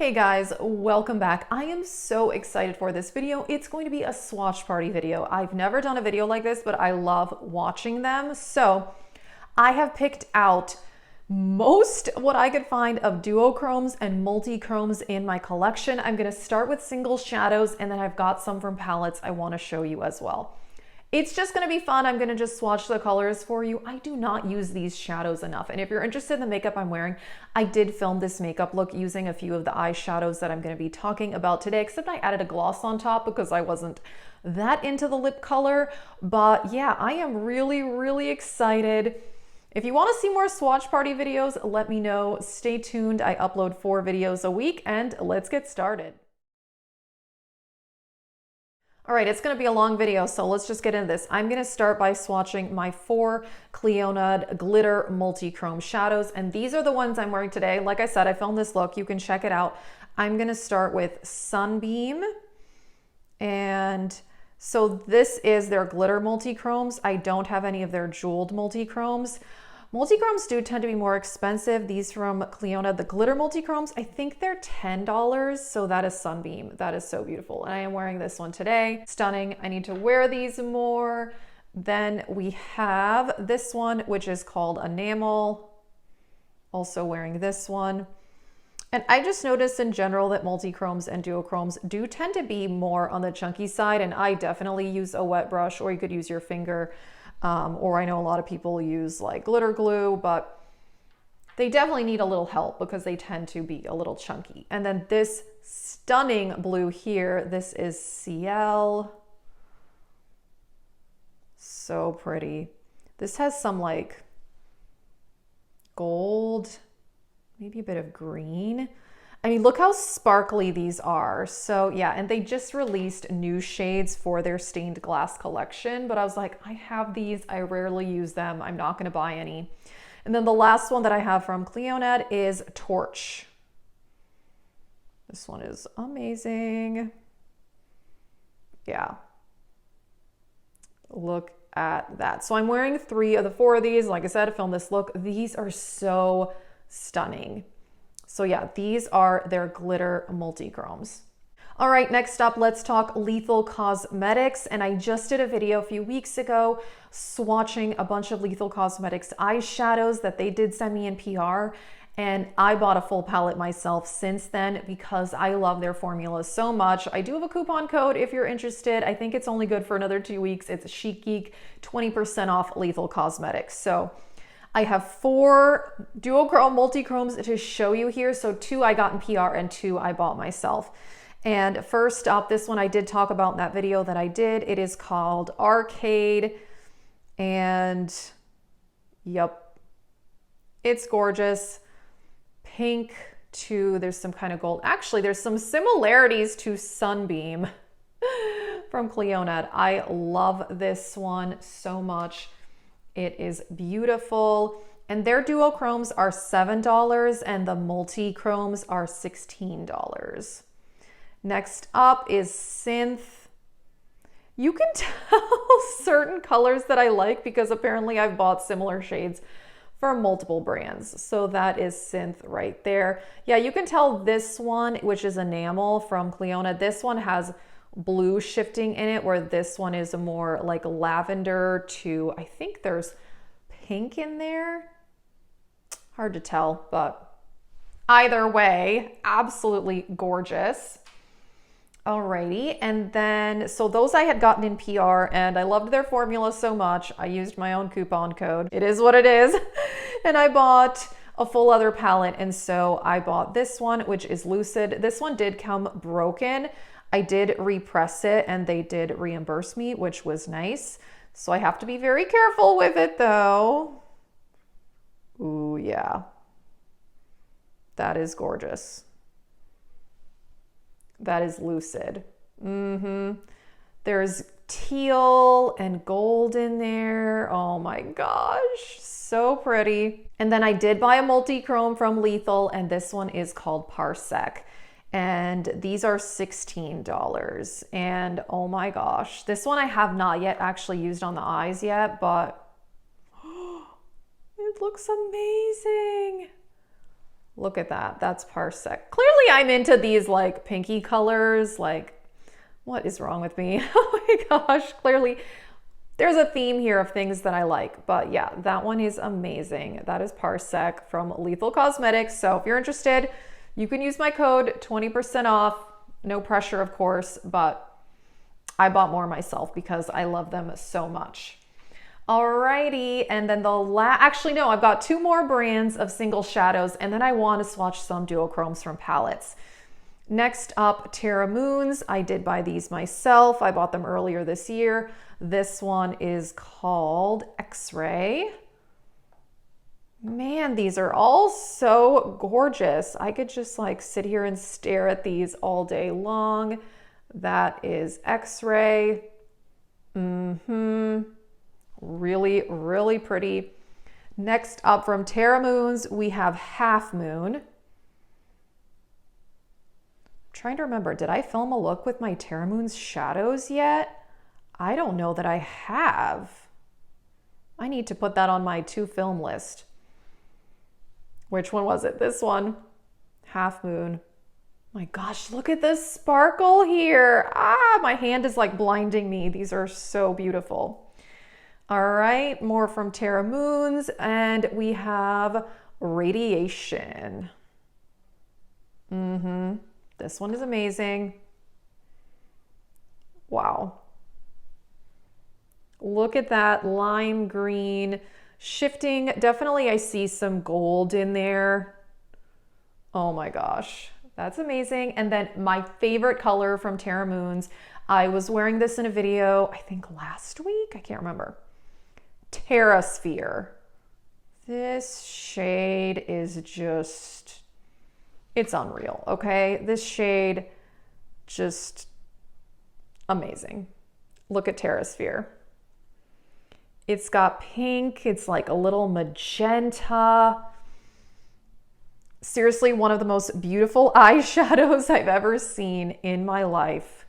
Hey guys, welcome back. I am so excited for this video. It's going to be a swatch party video. I've never done a video like this, but I love watching them. So I have picked out most what I could find of duochromes and multichromes in my collection. I'm going to start with single shadows, and then I've got some from palettes I want to show you as well. It's just going to be fun. I'm going to just swatch the colors for you. I do not use these shadows enough. And if you're interested in the makeup I'm wearing, I did film this makeup look using a few of the eyeshadows that I'm going to be talking about today, except I added a gloss on top because I wasn't that into the lip color. But yeah, I am really excited. If you want to see more swatch party videos, let me know. Stay tuned. I upload 4 videos a week, and let's get started. All right, it's going to be a long video, so let's just get into this. I'm going to start by swatching my 4 Clionadh Glitter Multichrome shadows, and these are the ones I'm wearing today. Like I said, I filmed this look. You can check it out. I'm going to start with Sunbeam, and so this is their glitter multichromes. I don't have any of their jeweled multichromes. Multichromes do tend to be more expensive. These from Clionadh, the glitter multichromes, I think they're $10. So that is Sunbeam. That is so beautiful. And I am wearing this one today. Stunning. I need to wear these more. Then we have this one, which is called Enamel. Also wearing this one. And I just noticed in general that multichromes and duochromes do tend to be more on the chunky side. And I definitely use a wet brush, or you could use your finger. Or I know a lot of people use like glitter glue, but they definitely need a little help because they tend to be a little chunky. And then this stunning blue here, this is Ciel. So pretty. This has some like gold, maybe a bit of green. I mean, look how sparkly these are. So yeah, and they just released new shades for their stained glass collection, but I was like, I have these, I rarely use them. I'm not gonna buy any. And then the last one that I have from Clionadh is Torch. This one is amazing. Yeah. Look at that. So I'm wearing 3 of the 4 of these. Like I said, I filmed this look. These are so stunning. So yeah, these are their glitter multichromes. All right, next up, let's talk Lethal Cosmetics. And I just did a video a few weeks ago swatching a bunch of Lethal Cosmetics eyeshadows that they did send me in PR. And I bought a full palette myself since then because I love their formulas so much. I do have a coupon code if you're interested. I think it's only good for another 2 weeks. It's CHICGEEK, 20% off Lethal Cosmetics. So I have 4 duochrome multichromes to show you here. So 2 I got in PR and 2 I bought myself. And first up, this one I did talk about in that video that I did. It is called Arcade. And yep, it's gorgeous. Pink to, there's some kind of gold. Actually, there's some similarities to Sunbeam from Clionadh. I love this one so much. It is beautiful, and their duochromes are $7 and the multichromes are $16. Next up is Synth. You can tell certain colors that I like because apparently I've bought similar shades for multiple brands. So that is Synth right there. Yeah, you can tell this one, which is Enamel from Clionadh, this one has blue shifting in it, where this one is a more like lavender to, I think there's pink in there. Hard to tell, but either way, absolutely gorgeous. Alrighty, and then, so those I had gotten in PR, and I loved their formula so much, I used my own coupon code. It is what it is. And I bought a full other palette, and so I bought this one, which is Lucid. This one did come broken. I did repress it and they did reimburse me, which was nice. So I have to be very careful with it though. Ooh, yeah. That is gorgeous. That is Lucid. There's teal and gold in there. Oh my gosh, so pretty. And then I did buy a multichrome from Lethal, and this one is called Parsec. And these are $16. And oh my gosh, this one I have not yet actually used on the eyes yet, but it looks amazing. Look at that. That's Parsec. Clearly I'm into these like pinky colors. Like, what is wrong with me? Oh my gosh. Clearly there's a theme here of things that I like. But yeah, that one is amazing. That is Parsec from Lethal Cosmetics. So if you're interested, you can use my code 20% off. No pressure, of course, but I bought more myself because I love them so much. Alrighty, and then actually no, I've got 2 more brands of single shadows, and then I want to swatch some duochromes from palettes. Next up, Terra Moons. I did buy these myself. I bought them earlier this year. This one is called X-Ray. Man, these are all so gorgeous. I could just like sit here and stare at these all day long. That is X-Ray. Really, really pretty. Next up from Terra Moons, we have Half Moon. I'm trying to remember, did I film a look with my Terra Moons shadows yet? I don't know that I have. I need to put that on my to film list. Which one was it? This one. Half Moon. My gosh, look at this sparkle here. Ah, my hand is like blinding me. These are so beautiful. All right, more from Terra Moons, and we have Radiation. This one is amazing. Wow. Look at that lime green shifting. Definitely I see some gold in there. Oh my gosh, that's amazing. And then my favorite color from Terra Moons, I was wearing this in a video, I think last week, I can't remember. Terrasphere. This shade is just, it's unreal, okay? This shade, just amazing. Look at Terrasphere. It's got pink, it's like a little magenta. Seriously, one of the most beautiful eyeshadows I've ever seen in my life.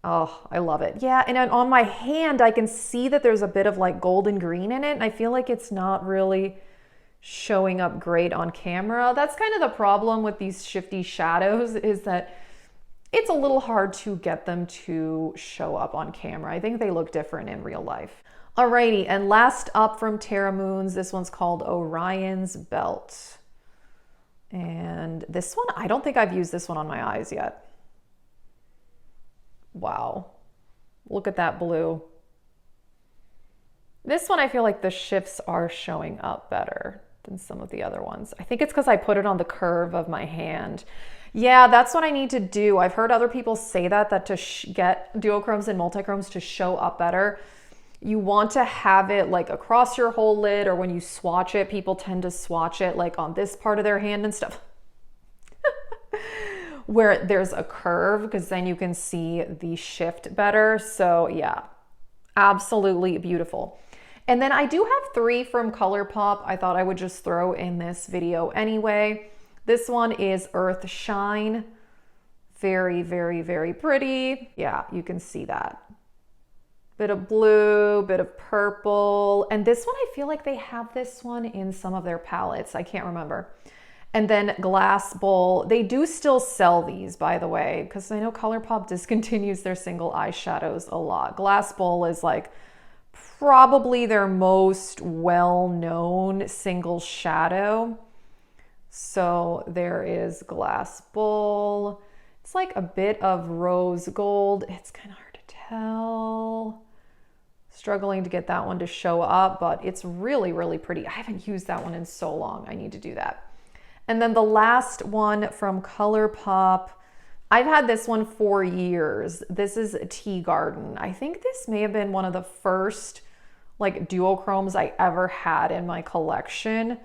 Oh, I love it. Yeah, and on my hand, I can see that there's a bit of like golden green in it, and I feel like it's not really showing up great on camera. That's kind of the problem with these shifty shadows, is that it's a little hard to get them to show up on camera. I think they look different in real life. Alrighty, and last up from Terra Moons, this one's called Orion's Belt. And this one, I don't think I've used this one on my eyes yet. Wow, look at that blue. This one, I feel like the shifts are showing up better than some of the other ones. I think it's because I put it on the curve of my hand. Yeah, that's what I need to do. I've heard other people say that to get duochromes and multichromes to show up better, you want to have it like across your whole lid, or when you swatch it, people tend to swatch it like on this part of their hand and stuff. Where there's a curve, because then you can see the shift better. So yeah, absolutely beautiful. And then I do have 3 from Colourpop. I thought I would just throw in this video anyway. This one is Earthshine. Very, very, very pretty. Yeah, you can see that. Bit of blue, bit of purple. And this one, I feel like they have this one in some of their palettes. I can't remember. And then Glassbull. They do still sell these, by the way, because I know Colourpop discontinues their single eyeshadows a lot. Glassbull is like probably their most well-known single shadow. So there is Glassbull. It's like a bit of rose gold. It's kind of hard to tell. Struggling to get that one to show up, but it's really, really pretty. I haven't used that one in so long. I need to do that. And then the last one from Colourpop, I've had this one for years. This is Tea Garden. I think this may have been one of the first like duochromes I ever had in my collection.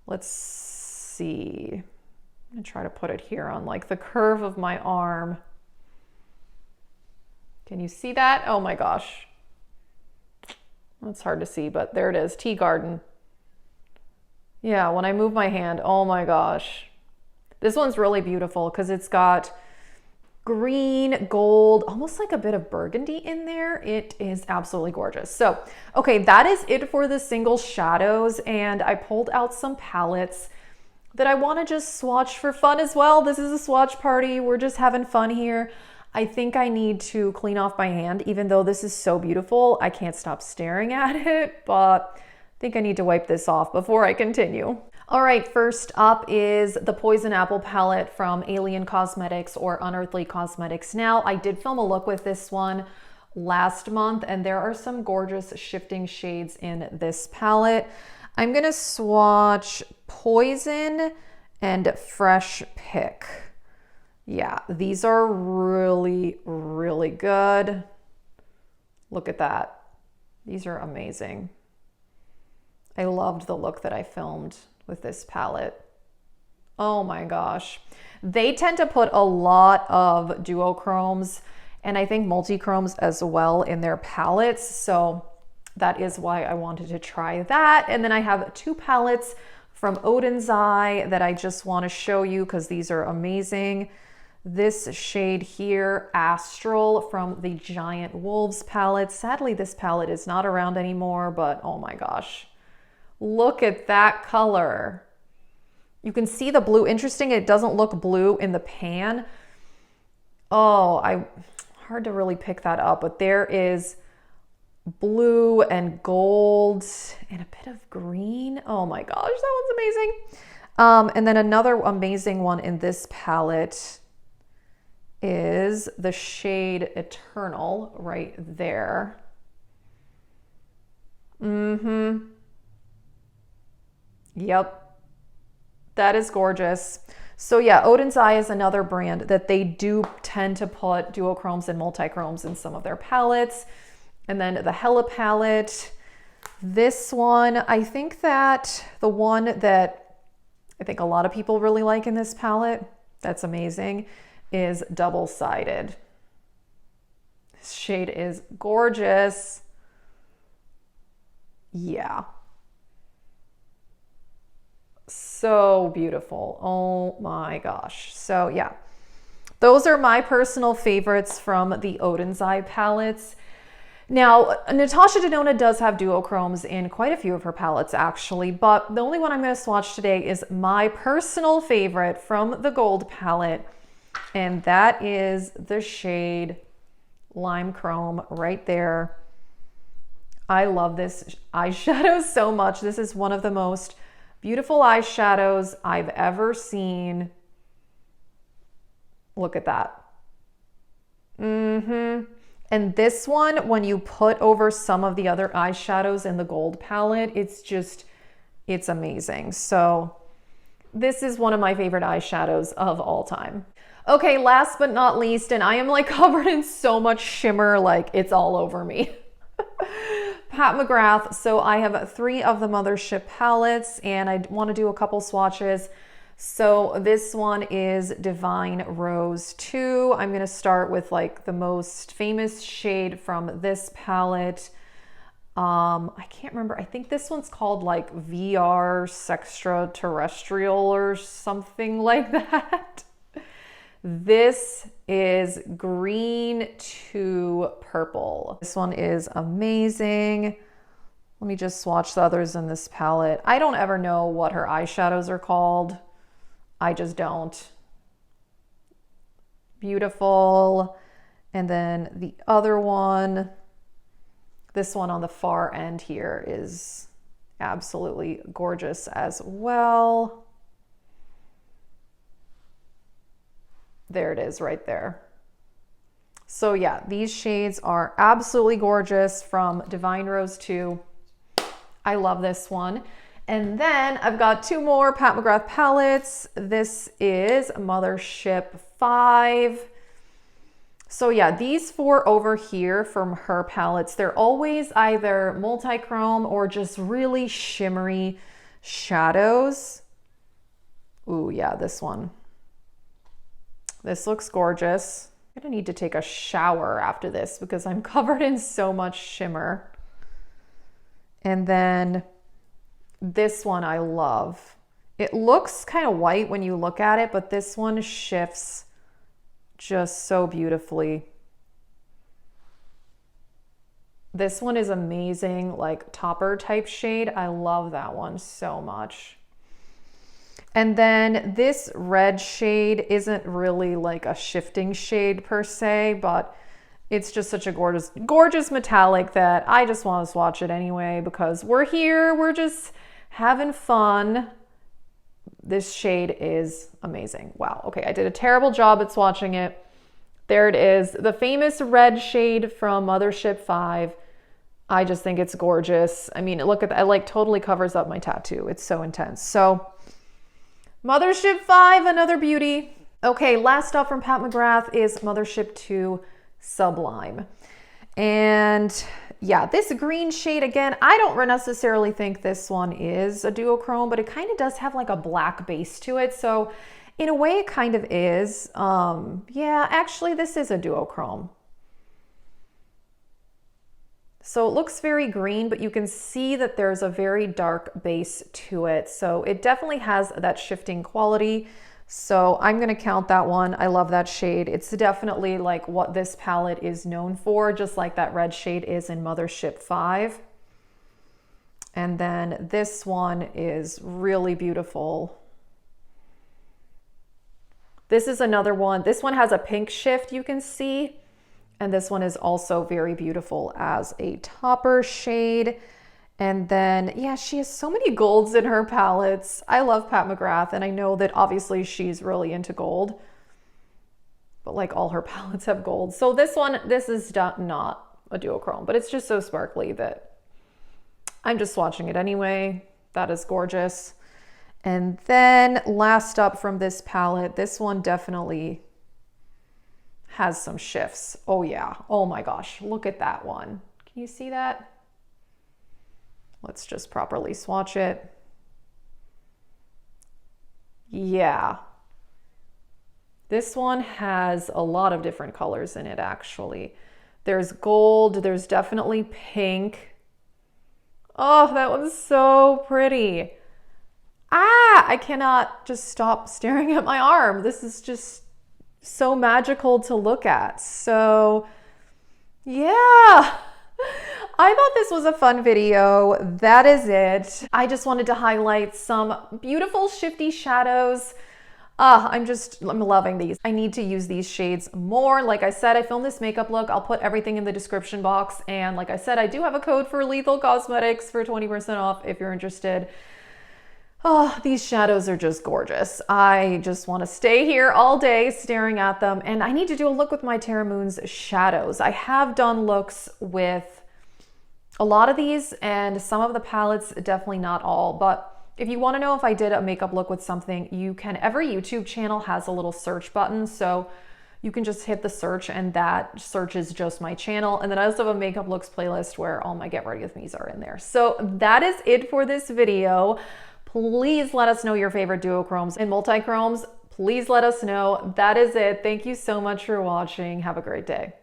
Let's see. I'm gonna try to put it here on like the curve of my arm. Can you see that? Oh my gosh. It's hard to see, but there it is, Tea Garden. Yeah, when I move my hand, oh my gosh. This one's really beautiful because it's got green, gold, almost like a bit of burgundy in there. It is absolutely gorgeous. So, okay, that is it for the single shadows. And I pulled out some palettes that I want to just swatch for fun as well. This is a swatch party. We're just having fun here. I think I need to clean off my hand, even though this is so beautiful. I can't stop staring at it, but I think I need to wipe this off before I continue. All right, first up is the Poison Apple palette from Alien Cosmetics or Unearthly Cosmetics. Now, I did film a look with this one last month, and there are some gorgeous shifting shades in this palette. I'm gonna swatch Poison and Fresh Pick. Yeah, these are really, really good. Look at that. These are amazing. I loved the look that I filmed with this palette. Oh my gosh. They tend to put a lot of duochromes and I think multichromes as well in their palettes. So that is why I wanted to try that. And then I have two palettes from Oden's Eye that I just want to show you because these are amazing. This shade here, Astral, from the Giant Wolves palette. Sadly, this palette is not around anymore, but oh my gosh. Look at that color. You can see the blue. Interesting, it doesn't look blue in the pan. Oh, hard to really pick that up, but there is blue and gold and a bit of green. Oh my gosh, that one's amazing. And then another amazing one in this palette is the shade Eternal right there. Yep, that is gorgeous. So yeah, Oden's Eye is another brand that they do tend to put duochromes and multichromes in some of their palettes. And then the Hela palette, this one, I think that the one that I think a lot of people really like in this palette, that's amazing, is Double-Sided. This shade is gorgeous. Yeah. So beautiful. Oh my gosh. So yeah, those are my personal favorites from the Oden's Eye palettes. Now, Natasha Denona does have duochromes in quite a few of her palettes actually, but the only one I'm going to swatch today is my personal favorite from the gold palette, and that is the shade Lime Chrome right there. I love this eyeshadow so much. This is one of the most beautiful eyeshadows I've ever seen. Look at that. And this one, when you put over some of the other eyeshadows in the gold palette, it's amazing. So this is one of my favorite eyeshadows of all time. Okay, last but not least, and I am like covered in so much shimmer, like it's all over me. Pat McGrath. So I have 3 of the Mothership palettes and I want to do a couple swatches. So this one is Divine Rose 2. I'm going to start with like the most famous shade from this palette. I can't remember. I think this one's called like VR Sextra Terrestrial or something like that. This is green to purple. This one is amazing. Let me just swatch the others in this palette. I don't ever know what her eyeshadows are called. I just don't. Beautiful. And then the other one, this one on the far end here is absolutely gorgeous as well. There it is right there. So yeah, these shades are absolutely gorgeous from Divine Rose 2. I love this one. And then I've got 2 more Pat McGrath palettes. This is Mothership 5. So yeah, these 4 over here from her palettes, they're always either multi-chrome or just really shimmery shadows. Ooh, yeah, this one. This looks gorgeous. I'm gonna need to take a shower after this because I'm covered in so much shimmer. And then this one I love. It looks kind of white when you look at it, but this one shifts just so beautifully. This one is amazing, like topper type shade. I love that one so much. And then this red shade isn't really like a shifting shade per se, but it's just such a gorgeous, gorgeous metallic that I just want to swatch it anyway because we're here, we're just having fun. This shade is amazing. Wow. Okay, I did a terrible job at swatching it. There it is, the famous red shade from Mothership 5. I just think it's gorgeous. I mean, look at that, it like totally covers up my tattoo. It's so intense. So Mothership 5, another beauty. Okay, last up from Pat McGrath is Mothership 2 Sublime. And yeah, this green shade, again, I don't necessarily think this one is a duochrome, but it kind of does have like a black base to it. So in a way it kind of is. Yeah, actually this is a duochrome. So it looks very green, but you can see that there's a very dark base to it. So it definitely has that shifting quality. So I'm going to count that one. I love that shade. It's definitely like what this palette is known for, just like that red shade is in Mothership 5. And then this one is really beautiful. This is another one. This one has a pink shift, you can see. And this one is also very beautiful as a topper shade. And then, yeah, she has so many golds in her palettes. I love Pat McGrath, and I know that obviously she's really into gold, but like all her palettes have gold. So this one, this is not a duochrome, but it's just so sparkly that I'm just swatching it anyway. That is gorgeous. And then last up from this palette, this one definitely has some shifts. Oh yeah. Oh my gosh. Look at that one. Can you see that? Let's just properly swatch it. Yeah. This one has a lot of different colors in it, actually. There's gold. There's definitely pink. Oh, that one's so pretty. Ah, I cannot just stop staring at my arm. This is just so magical to look at. So yeah, I thought this was a fun video. That is it. I just wanted to highlight some beautiful shifty shadows. I'm loving these. I need to use these shades more. Like I said, I filmed this makeup look. I'll put everything in the description box. And like I said, I do have a code for Lethal Cosmetics for 20% off if you're interested. Oh, these shadows are just gorgeous. I just want to stay here all day staring at them. And I need to do a look with my Terra Moons shadows. I have done looks with a lot of these and some of the palettes, definitely not all. But if you want to know if I did a makeup look with something, you can, every YouTube channel has a little search button. So you can just hit the search and that searches just my channel. And then I also have a makeup looks playlist where all my get ready with me's are in there. So that is it for this video. Please let us know your favorite duochromes and multichromes. Please let us know. That is it. Thank you so much for watching. Have a great day.